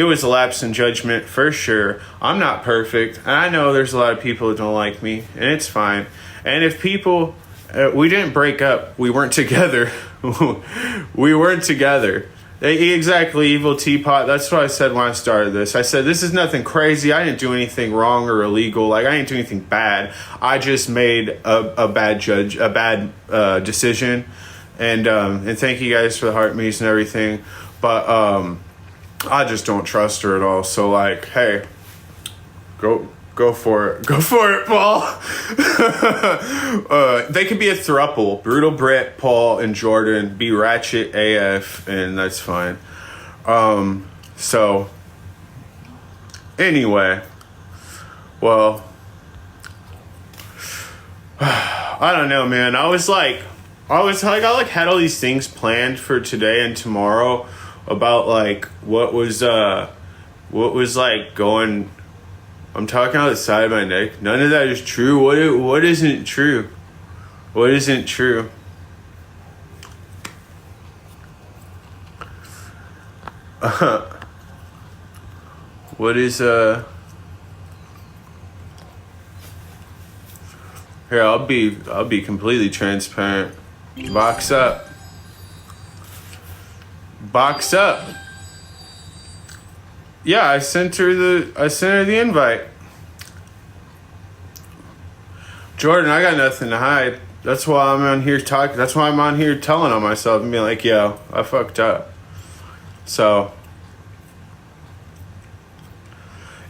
it was a lapse in judgment for sure. I'm not perfect, and I know there's a lot of people that don't like me, and it's fine. And if people, we didn't break up, we weren't together. We weren't together. Exactly, Evil Teapot. That's what I said when I started this. I said, this is nothing crazy. I didn't do anything wrong or illegal. Like, I didn't do anything bad. I just made a bad decision. And thank you guys for the heart me's and everything. But I just don't trust her at all. So, like, hey, go for it. Go for it, Paul. They could be a throuple. Brutal Brit, Paul, and Jordyn. Be ratchet AF, and that's fine. So, anyway. Well, I don't know, man. I had all these things planned for today and tomorrow about, like, what was like, going... I'm talking out the side of my neck. None of that is true. What isn't true? What isn't true? What is Here, I'll be completely transparent. Box up. Box up. Yeah, I sent her the invite. Jordyn, I got nothing to hide. That's why I'm on here talking. That's why I'm on here telling on myself and being like, yo, I fucked up. So,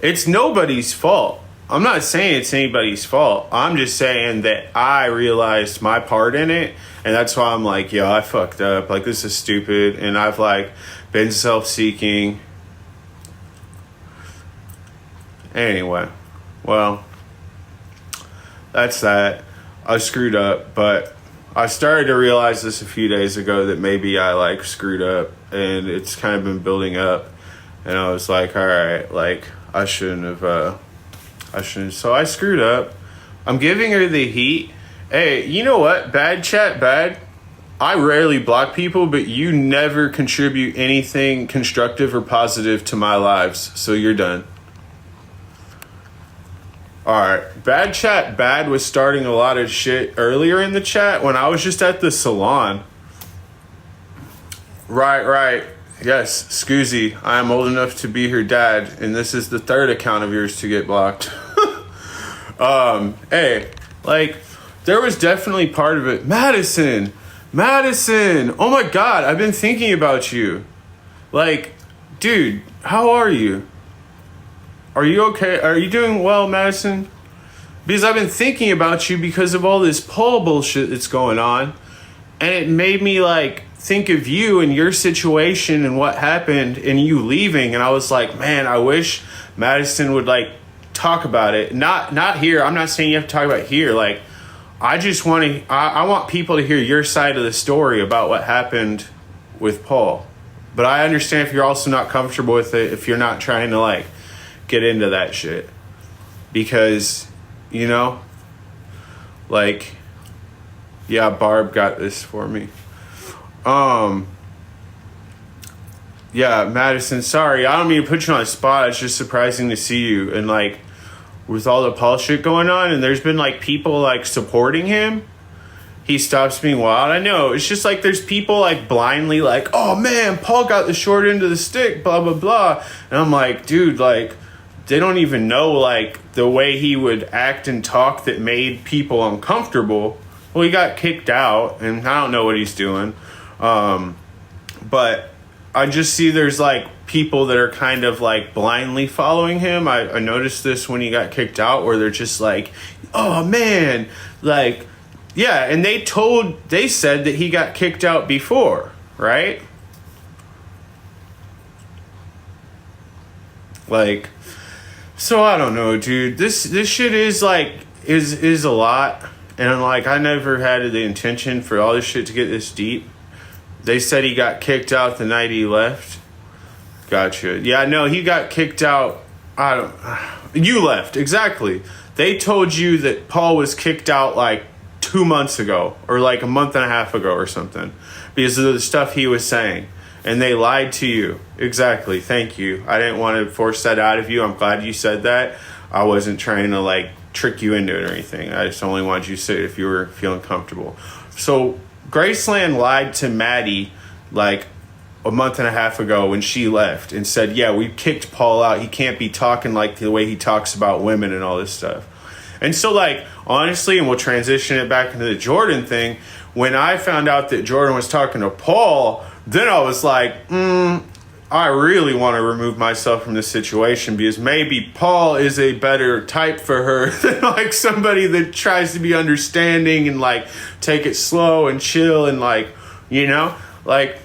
it's nobody's fault. I'm not saying it's anybody's fault. I'm just saying that I realized my part in it, and that's why I'm like, yo, I fucked up. Like, this is stupid, and I've, like, been self-seeking. Anyway, well, that's that. I screwed up, but I started to realize this a few days ago that maybe I, like, screwed up, and it's kind of been building up, and I was like, all right, like, I shouldn't. So I screwed up. I'm giving her the heat. Hey, you know what? Bad chat, bad. I rarely block people, but you never contribute anything constructive or positive to my lives, so you're done. Alright, bad chat bad was starting a lot of shit earlier in the chat when I was just at the salon. Right. Yes, Scoozy, I am old enough to be her dad, and this is the third account of yours to get blocked. Hey, like, there was definitely part of it. Madison, oh my god, I've been thinking about you. Like, dude, how are you? Are you okay? Are you doing well, Madison? Because I've been thinking about you because of all this Paul bullshit that's going on. And it made me, like, think of you and your situation and what happened and you leaving. And I was like, man, I wish Madison would, like, talk about it. Not here. I'm not saying you have to talk about it here. Like, I just want to... I want people to hear your side of the story about what happened with Paul. But I understand if you're also not comfortable with it, if you're not trying to, like, get into that shit, because, you know, like, yeah, Barb got this for me. Yeah, Madison, sorry, I don't mean to put you on the spot. It's just surprising to see you, and, like, with all the Paul shit going on, and there's been, like, people, like, supporting him. He stops being wild. I know, it's just like there's people, like, blindly like, oh man, Paul got the short end of the stick, blah blah blah, and I'm like, dude, like, they don't even know, like, the way he would act and talk that made people uncomfortable. Well, he got kicked out, and I don't know what he's doing. But I just see there's, like, people that are kind of, like, blindly following him. I noticed this when he got kicked out, where they're just like, oh, man. Like, yeah, and they said that he got kicked out before, right? Like... So I don't know, dude. This shit is, like, is a lot, and, like, I never had the intention for all this shit to get this deep. They said he got kicked out the night he left. Gotcha. Yeah, no, he got kicked out. You left, exactly. They told you that Paul was kicked out, like, 2 months ago, or, like, a month and a half ago or something, because of the stuff he was saying. And they lied to you. Exactly. Thank you. I didn't want to force that out of you. I'm glad you said that. I wasn't trying to like trick you into it or anything. I just only wanted you to say it if you were feeling comfortable. So Graceland lied to Maddie like a month and a half ago when she left and said, yeah, we kicked Paul out. He can't be talking like the way he talks about women and all this stuff. And so, like, honestly, and we'll transition it back into the Jordyn thing, when I found out that Jordyn was talking to Paul, then I was like, I really want to remove myself from this situation because maybe Paul is a better type for her than, like, somebody that tries to be understanding and, like, take it slow and chill and, like, you know, like,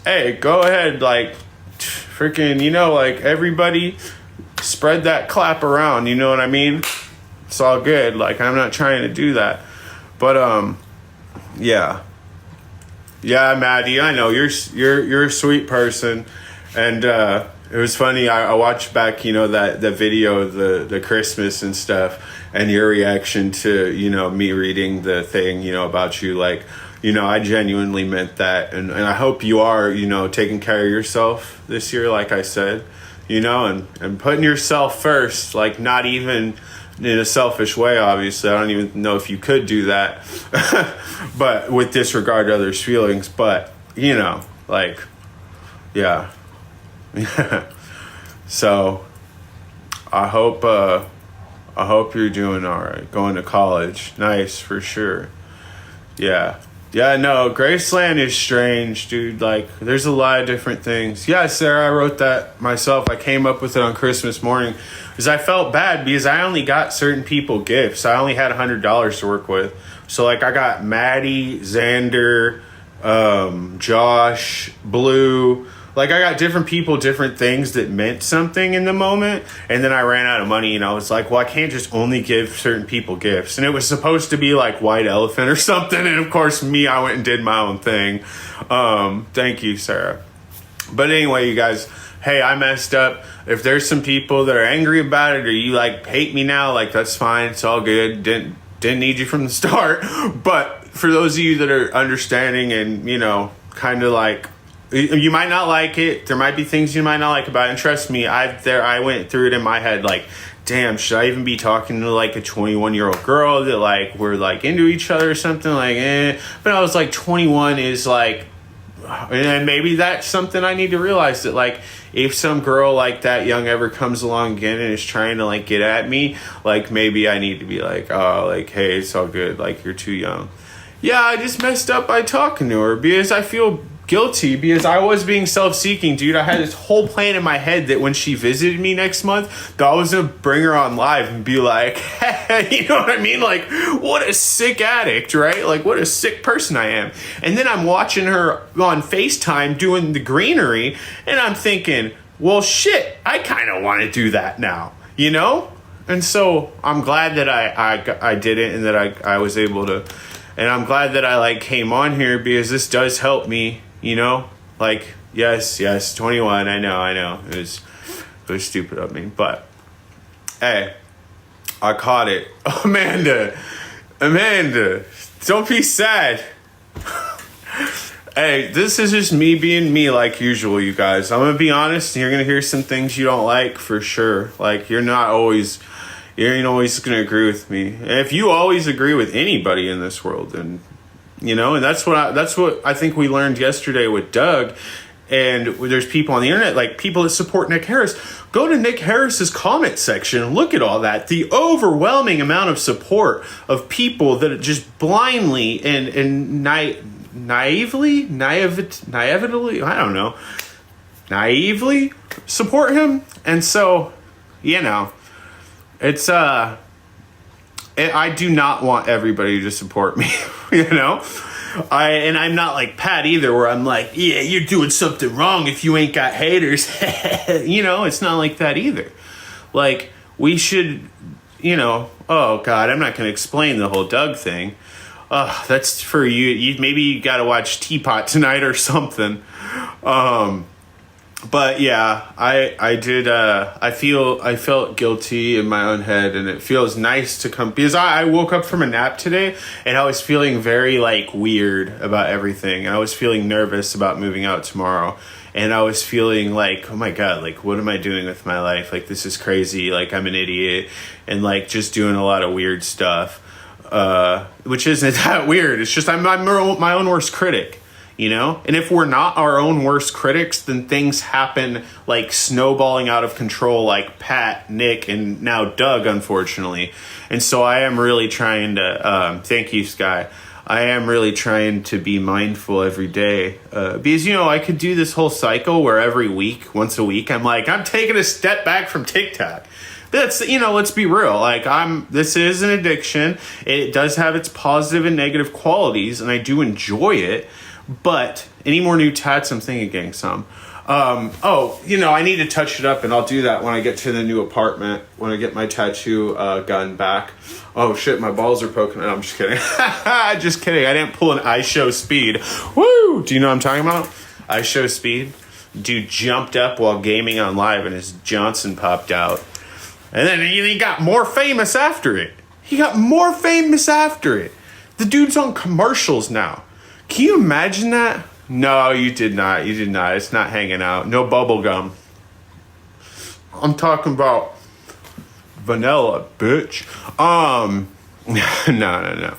hey, go ahead, like, freaking, you know, like, everybody spread that clap around, you know what I mean? It's all good. Like, I'm not trying to do that. But, yeah. Yeah, Maddie, I know you're a sweet person. And, it was funny. I watched back, you know, that video of the Christmas and stuff and your reaction to, you know, me reading the thing, you know, about you. Like, you know, I genuinely meant that. And I hope you are, you know, taking care of yourself this year, like I said, you know, and putting yourself first, like not even in a selfish way, obviously. I don't even know if you could do that, but with disregard to others' feelings. But, you know, like, yeah. So I hope you're doing all right. Going to college. Nice, for sure. Yeah. Yeah, no, Graceland is strange, dude. Like, there's a lot of different things. Yeah, Sarah, I wrote that myself. I came up with it on Christmas morning because I felt bad because I only got certain people gifts. I only had $100 to work with. So, like, I got Maddie, Xander, Josh, Blue. Like, I got different people, different things that meant something in the moment. And then I ran out of money and I was like, well, I can't just only give certain people gifts. And it was supposed to be like White Elephant or something. And of course, I went and did my own thing. Thank you, Sarah. But anyway, you guys, hey, I messed up. If there's some people that are angry about it or you like hate me now, like that's fine. It's all good. Didn't need you from the start. But for those of you that are understanding and, you know, kind of like, you might not like it. There might be things you might not like about it. And trust me, I went through it in my head like, damn, should I even be talking to like a 21-year-old girl that like we're like into each other or something? Like, But I was like, 21 is like, and maybe that's something I need to realize that like if some girl like that young ever comes along again and is trying to like get at me, like maybe I need to be like, oh, like, hey, it's all good. Like, you're too young. Yeah, I just messed up by talking to her because I feel guilty because I was being self-seeking, dude. I had this whole plan in my head that when she visited me next month, that I was gonna bring her on live and be like, hey, you know what I mean? Like, what a sick addict, right? Like, what a sick person I am. And then I'm watching her on FaceTime doing the greenery, and I'm thinking, well, shit, I kind of want to do that now, you know? And so I'm glad that I did it and that I was able to, and I'm glad that I like came on here because this does help me. You know, like, yes, 21, I know. It was stupid of me, but, hey, I caught it. Amanda, don't be sad. Hey, this is just me being me like usual, you guys. I'm going to be honest, and you're going to hear some things you don't like for sure. Like, you ain't always going to agree with me. And if you always agree with anybody in this world, then... You know, and that's what I think we learned yesterday with Doug. And there's people on the internet, like people that support Nick Harris. Go to Nick Harris's comment section and look at all that. The overwhelming amount of support of people that just blindly and naively, I don't know, naively support him. And so, you know, it's I do not want everybody to support me, you know? I'm not like Pat either, where I'm like, yeah, you're doing something wrong if you ain't got haters. You know, it's not like that either. Like, we should, you know, oh, God, I'm not going to explain the whole Doug thing. That's for you. Maybe you got to watch Teapot tonight or something. But yeah, I did. I felt guilty in my own head, and it feels nice to come because I woke up from a nap today and I was feeling very like weird about everything. I was feeling nervous about moving out tomorrow, and I was feeling like, oh my God, like, what am I doing with my life? Like, this is crazy. Like, I'm an idiot, and like just doing a lot of weird stuff, which isn't that weird. It's just I'm my own worst critic. You know, and if we're not our own worst critics, then things happen like snowballing out of control, like Pat, Nick, and now Doug, unfortunately. And so I am really trying to, thank you, Sky. I am really trying to be mindful every day, because, you know, I could do this whole cycle where every week, once a week, I'm like, I'm taking a step back from TikTok. That's, you know, let's be real. Like, this is an addiction. It does have its positive and negative qualities, and I do enjoy it. But any more new tats, I'm thinking of getting some. You know, I need to touch it up, and I'll do that when I get to the new apartment, when I get my tattoo gun back. Oh, shit, my balls are poking. No, I'm just kidding. Just kidding. I didn't pull an I Show Speed. Woo! Do you know what I'm talking about? I Show Speed. Dude jumped up while gaming on live, and his Johnson popped out. And then he got more famous after it. The dude's on commercials now. Can you imagine that? No, you did not. It's not hanging out. No bubble gum. I'm talking about vanilla, bitch. No.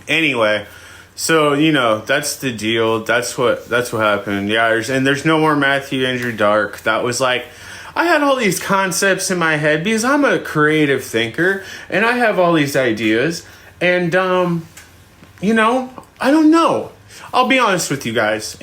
Anyway, so, you know, that's the deal. That's what happened. Yeah, there's no more Matthew Andrew Dark. That was like, I had all these concepts in my head because I'm a creative thinker and I have all these ideas, and you know, I don't know. I'll be honest with you guys.